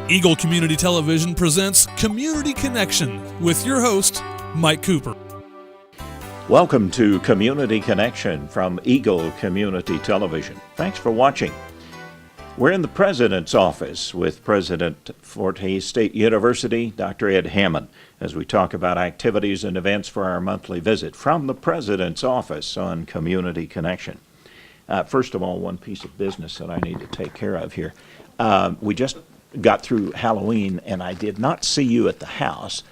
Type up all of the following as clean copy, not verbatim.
Eagle Community Television presents Community Connection with your host, Mike Cooper. Welcome to Community Connection from Eagle Community Television. Thanks for watching. We're in the President's office with President Fort Hays State University, Dr. Ed Hammond, as we talk about activities and events for our monthly visit from the President's office on Community Connection. First of all, one piece of business that I need to take care of here. We just got through Halloween, and I did not see you at the house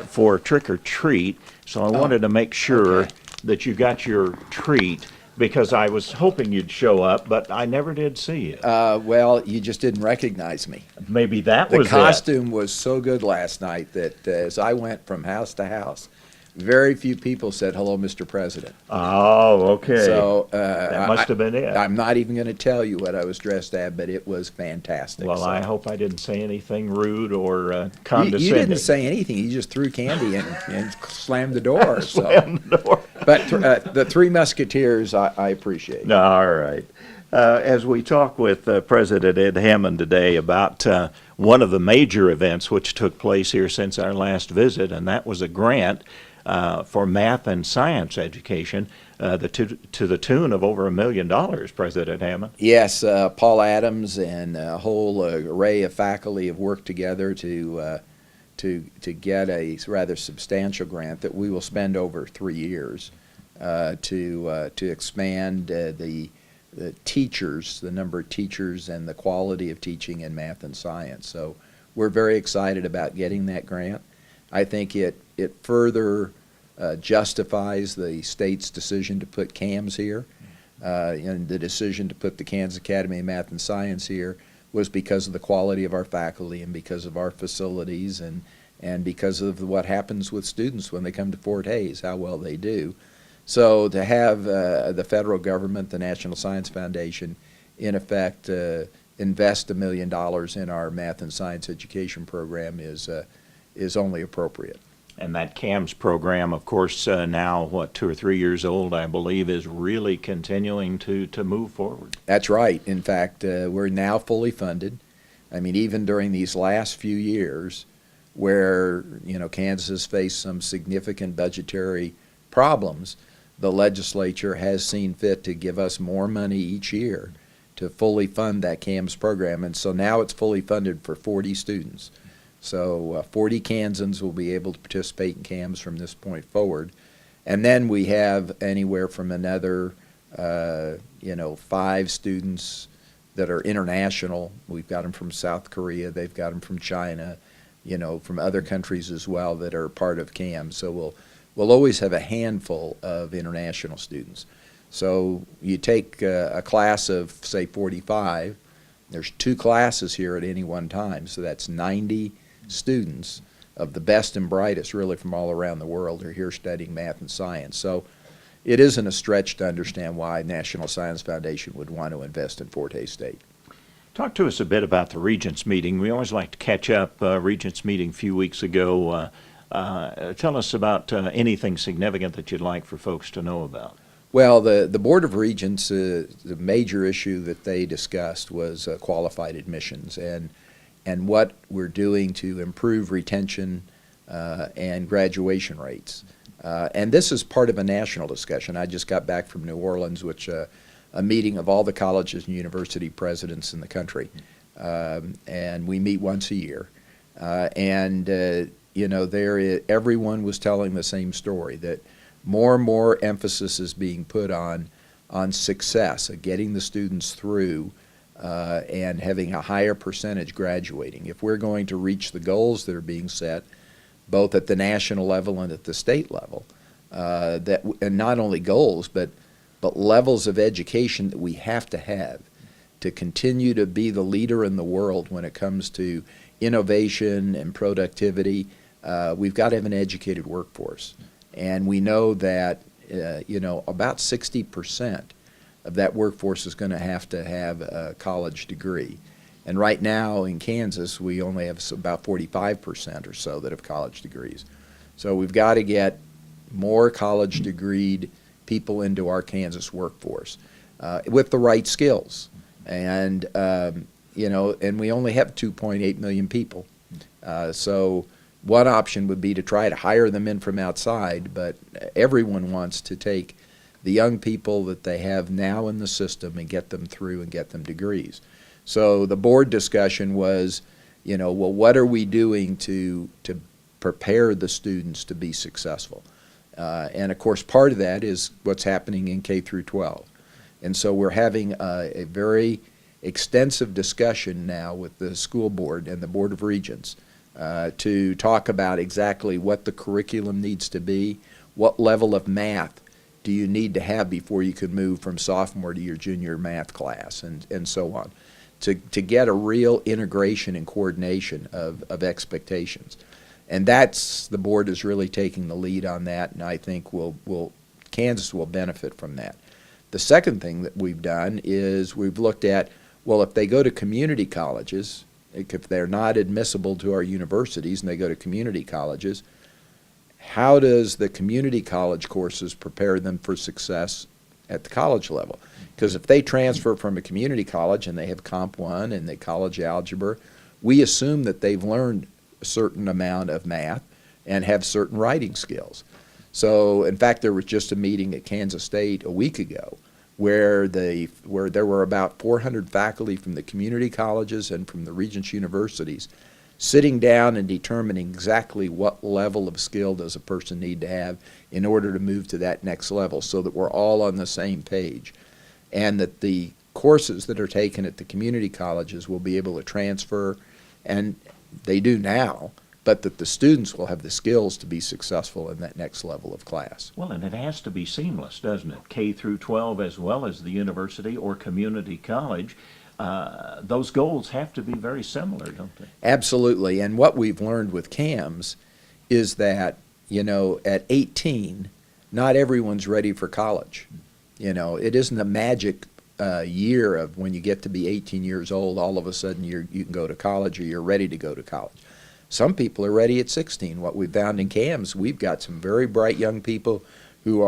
for trick or treat, so I wanted to make sure that you got your treat, because I was hoping you'd show up, but I never did see you. Well, you just didn't recognize me. Maybe that was it. The costume was so good last night that as I went from house to house, very few people said, "Hello, Mr. President." Oh, okay. So that must have been it. I'm not even going to tell you what I was dressed as, but it was fantastic. Well, so. I hope I didn't say anything rude or condescending. You didn't say anything. You just threw candy and slammed the door. Slammed the door. But the Three Musketeers, I appreciate. All right. As we talk with President Ed Hammond today about one of the major events which took place here since our last visit, and that was a grant for math and science education to the tune of over $1 million, President Hammond. Yes, Paul Adams and a whole array of faculty have worked together to get a rather substantial grant that we will spend over 3 years to expand the teachers, the number of teachers, and the quality of teaching in math and science. So we're very excited about getting that grant. I think it further justifies the state's decision to put CAMS here, and the decision to put the Kansas Academy of Math and Science here was because of the quality of our faculty and because of our facilities and because of what happens with students when they come to Fort Hays, how well they do. So to have the federal government, the National Science Foundation, in effect invest $1 million in our math and science education program is only appropriate. And that CAMS program, of course, now, 2 or 3 years old, I believe, is really continuing to move forward. That's right. In fact, we're now fully funded. I mean, even during these last few years where, Kansas has faced some significant budgetary problems, the legislature has seen fit to give us more money each year to fully fund that CAMS program. And so now it's fully funded for 40 students. So 40 Kansans will be able to participate in CAMS from this point forward. And then we have anywhere from another, 5 students that are international. We've got them from South Korea. They've got them from China, from other countries as well that are part of CAMS. So we'll always have a handful of international students. So you take a class of, say, 45. There's 2 classes here at any one time, so that's 90 students of the best and brightest, really, from all around the world are here studying math and science. So it isn't a stretch to understand why National Science Foundation would want to invest in Fort Hays State. Talk to us a bit about the Regents Meeting. We always like to catch up. Regents Meeting a few weeks ago. Tell us about anything significant that you'd like for folks to know about. Well, the Board of Regents, the major issue that they discussed was qualified admissions and what we're doing to improve retention and graduation rates. And this is part of a national discussion. I just got back from New Orleans, which a meeting of all the colleges and university presidents in the country. And we meet once a year. Everyone was telling the same story, that more and more emphasis is being put on success, of getting the students through and having a higher percentage graduating. If we're going to reach the goals that are being set, both at the national level and at the state level, and not only goals, but levels of education that we have to continue to be the leader in the world when it comes to innovation and productivity, we've got to have an educated workforce. And we know that, about 60% of that workforce is going to have a college degree. And right now in Kansas, we only have about 45% or so that have college degrees. So we've got to get more college degreed people into our Kansas workforce with the right skills. And and we only have 2.8 million people. So one option would be to try to hire them in from outside, but everyone wants to take the young people that they have now in the system and get them through and get them degrees. So the board discussion was, well, what are we doing to prepare the students to be successful? And of course, part of that is what's happening in K through 12. And so we're having a very extensive discussion now with the school board and the Board of Regents to talk about exactly what the curriculum needs to be, what level of math do you need to have before you could move from sophomore to your junior math class, and so on, to get a real integration and coordination of expectations. And that's, the board is really taking the lead on that, and I think Kansas will benefit from that. The second thing that we've done is we've looked at, well, if they go to community colleges, if they're not admissible to our universities and they go to community colleges, how does the community college courses prepare them for success at the college level? Because if they transfer from a community college and they have Comp 1 and the college algebra, we assume that they've learned a certain amount of math and have certain writing skills. So, in fact, there was just a meeting at Kansas State a week ago where there were about 400 faculty from the community colleges and from the Regents universities sitting down and determining exactly what level of skill does a person need to have in order to move to that next level, so that we're all on the same page, and that the courses that are taken at the community colleges will be able to transfer, and they do now, but that the students will have the skills to be successful in that next level of class. Well, and it has to be seamless, doesn't it? K through 12 as well as the university or community college. Those goals have to be very similar, don't they? Absolutely. And what we've learned with CAMS is that, at 18, not everyone's ready for college. It isn't a magic year of when you get to be 18 years old, all of a sudden you can go to college or you're ready to go to college. Some people are ready at 16. What we've found in CAMS, we've got some very bright young people who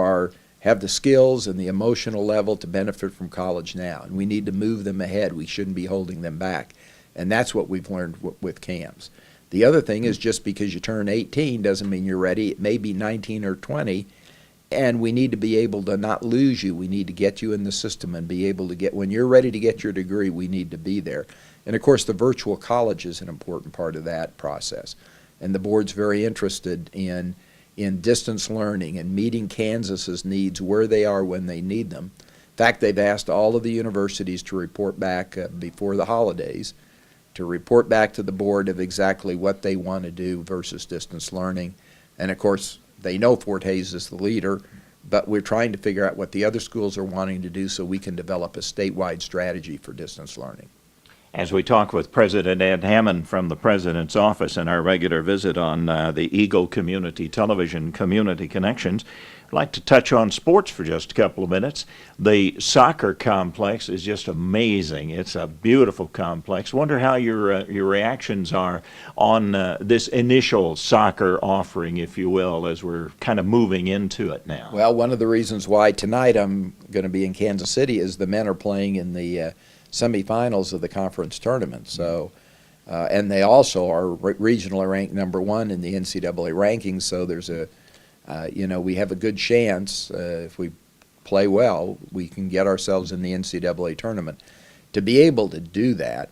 have the skills and the emotional level to benefit from college now, and we need to move them ahead. We shouldn't be holding them back, and that's what we've learned with CAMS. The other thing is, just because you turn 18 doesn't mean you're ready. It may be 19 or 20, and we need to be able to not lose you. We need to get you in the system and be able to get, when you're ready to get your degree, we need to be there. And of course, the virtual college is an important part of that process. And the board's very interested in distance learning and meeting Kansas's needs where they are when they need them. In fact, they've asked all of the universities to report back before the holidays, to report back to the board of exactly what they want to do versus distance learning. And of course, they know Fort Hays is the leader, but we're trying to figure out what the other schools are wanting to do so we can develop a statewide strategy for distance learning. As we talk with President Ed Hammond from the President's Office in our regular visit on the Eagle Community Television Community Connections, I'd like to touch on sports for just a couple of minutes. The soccer complex is just amazing. It's a beautiful complex. Wonder how your reactions are on this initial soccer offering, if you will, as we're kind of moving into it now. Well, one of the reasons why tonight I'm going to be in Kansas City is the men are playing in the semifinals of the conference tournament. So, and they also are regionally ranked #1 in the NCAA rankings. So there's we have a good chance if we play well, we can get ourselves in the NCAA tournament. To be able to do that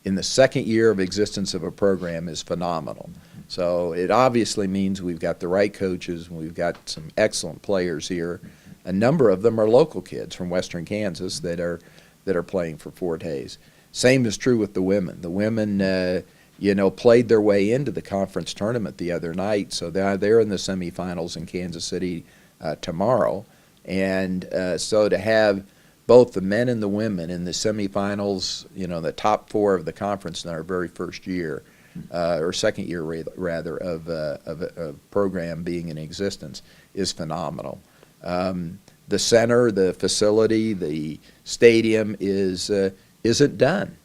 in the second year of existence of a program is phenomenal. So it obviously means we've got the right coaches, and we've got some excellent players here. A number of them are local kids from western Kansas that are playing for Fort Hays. Same is true with the women. The women, played their way into the conference tournament the other night, so they're in the semifinals in Kansas City tomorrow. And so to have both the men and the women in the semifinals, the top 4 of the conference in our very first year, or second year rather, of a program being in existence is phenomenal. The center, the facility, the stadium isn't done.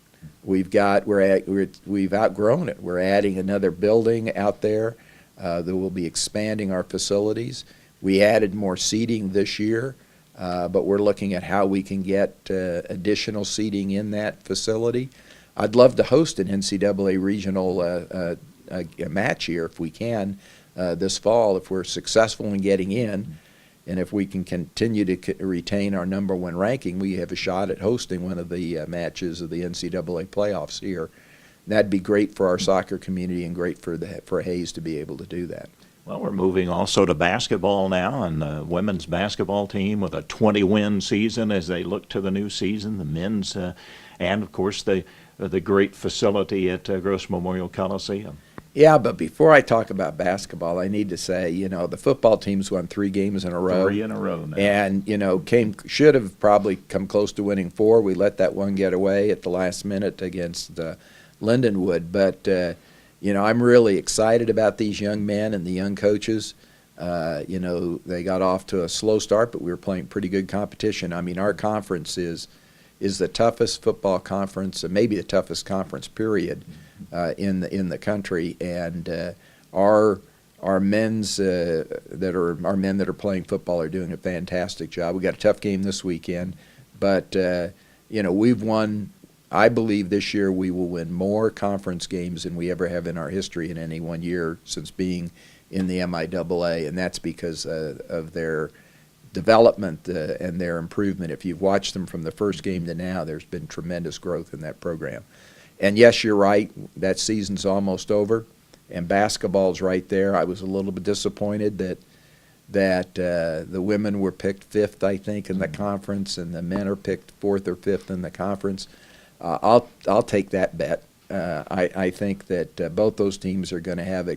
We've outgrown it. We're adding another building out there that will be expanding our facilities. We added more seating this year, but we're looking at how we can get additional seating in that facility. I'd love to host an NCAA regional a match here if we can this fall, if we're successful in getting in. And if we can continue to retain our #1 ranking, we have a shot at hosting one of the matches of the NCAA playoffs here. That'd be great for our soccer community and great for Hayes to be able to do that. Well, we're moving also to basketball now, and the women's basketball team with a 20-win season as they look to the new season. The men's, and of course the great facility at Gross Memorial Coliseum. Yeah, but before I talk about basketball, I need to say, the football team's won 3 games in a row. 3 in a row now. And, should have probably come close to winning 4. We let that one get away at the last minute against Lindenwood. But, I'm really excited about these young men and the young coaches. They got off to a slow start, but we were playing pretty good competition. I mean, our conference is the toughest football conference, and maybe the toughest conference, period, in the country. And our men's our men that are playing football are doing a fantastic job. We got a tough game this weekend, but we've won. I believe this year we will win more conference games than we ever have in our history in any one year since being in the MIAA, and that's because of their development and their improvement. If you've watched them from the first game to now, there's been tremendous growth in that program. And yes, you're right, that season's almost over, and basketball's right there. I was a little bit disappointed that the women were picked 5th, I think, in the conference, and the men are picked 4th or 5th in the conference. I'll take that bet. I think that both those teams are going to have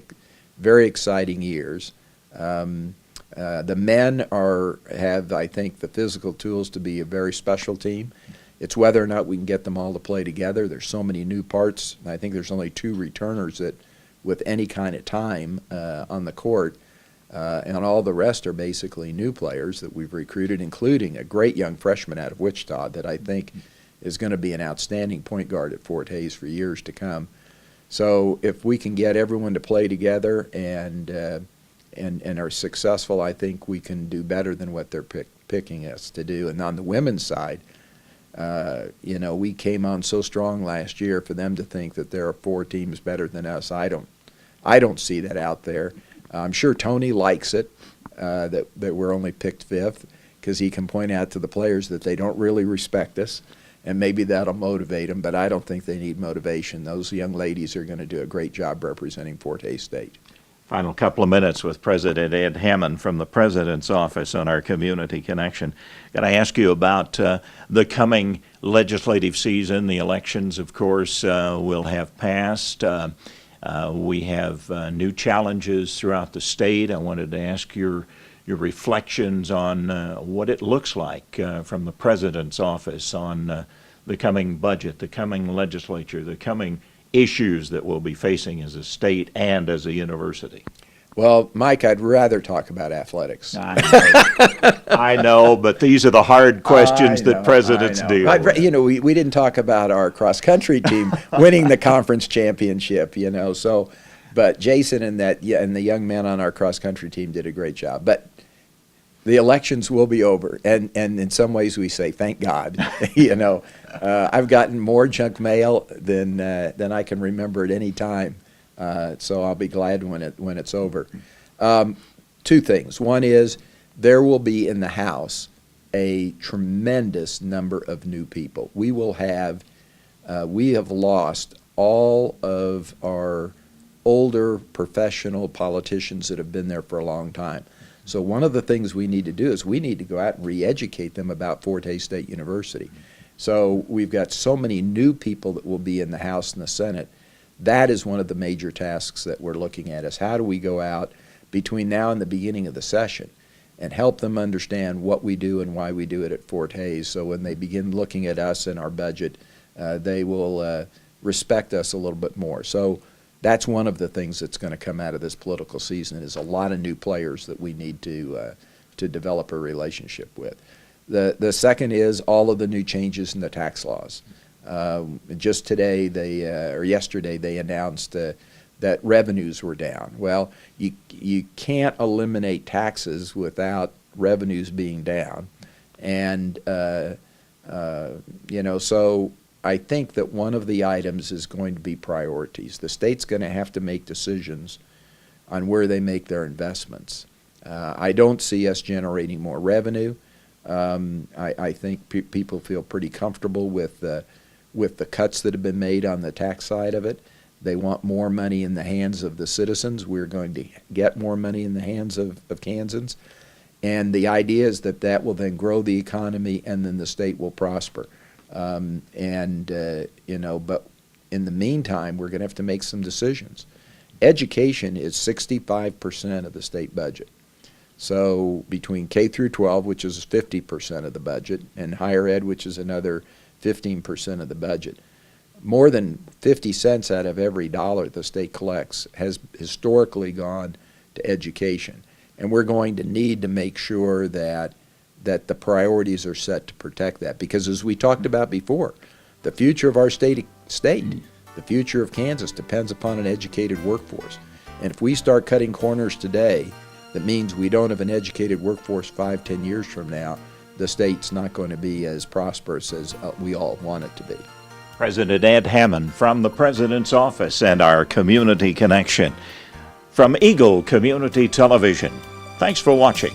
very exciting years. The men have, I think, the physical tools to be a very special team. It's whether or not we can get them all to play together. There's so many new parts. I think there's only 2 returners with any kind of time on the court, and all the rest are basically new players that we've recruited, including a great young freshman out of Wichita that I think is going to be an outstanding point guard at Fort Hays for years to come. So if we can get everyone to play together and are successful, I think we can do better than what they're picking us to do. And on the women's side, we came on so strong last year. For them to think that there are 4 teams better than us, I don't see that out there. I'm sure Tony likes it that we're only picked 5th, because he can point out to the players that they don't really respect us, and maybe that'll motivate them. But I don't think they need motivation. Those young ladies are going to do a great job representing Fort Hays State. Final couple of minutes with President Ed Hammond from the President's Office on our Community Connection. Got to ask you about the coming legislative season. The elections, of course, will have passed. We have new challenges throughout the state. I wanted to ask your reflections on what it looks like from the President's Office on the coming budget, the coming legislature, the coming issues that we'll be facing as a state and as a university. Well, Mike, I'd rather talk about athletics. I know, but these are the hard questions that presidents deal with. We didn't talk about our cross-country team winning the conference championship, so, but Jason and the young men on our cross-country team did a great job. But the elections will be over, and in some ways we say, thank God. I've gotten more junk mail than I can remember at any time, so I'll be glad when it's over. 2 things. One is there will be in the House a tremendous number of new people. We have lost all of our older professional politicians that have been there for a long time. So one of the things we need to do is we need to go out and re-educate them about Fort Hays State University. So we've got so many new people that will be in the House and the Senate. That is one of the major tasks that we're looking at, is how do we go out between now and the beginning of the session and help them understand what we do and why we do it at Fort Hays, so when they begin looking at us and our budget, they will respect us a little bit more. So that's one of the things that's going to come out of this political season, is a lot of new players that we need to develop a relationship with. The second is all of the new changes in the tax laws. Just today, yesterday, they announced that revenues were down. Well, you can't eliminate taxes without revenues being down, and so I think that one of the items is going to be priorities. The state's going to have to make decisions on where they make their investments. I don't see us generating more revenue. I think people feel pretty comfortable with the cuts that have been made on the tax side of it. They want more money in the hands of the citizens. We're going to get more money in the hands of Kansans. And the idea is that that will then grow the economy, and then the state will prosper. But in the meantime, we're going to have to make some decisions. Education is 65% of the state budget. So between K through 12, which is 50% of the budget, and higher ed, which is another 15% of the budget, more than 50 cents out of every dollar the state collects has historically gone to education. And we're going to need to make sure that the priorities are set to protect that. Because as we talked about before, the future of our state, the future of Kansas depends upon an educated workforce. And if we start cutting corners today, that means we don't have an educated workforce 5-10 years from now. The state's not going to be as prosperous as we all want it to be. President Ed Hammond from the President's Office and our Community Connection from Eagle Community Television. Thanks for watching.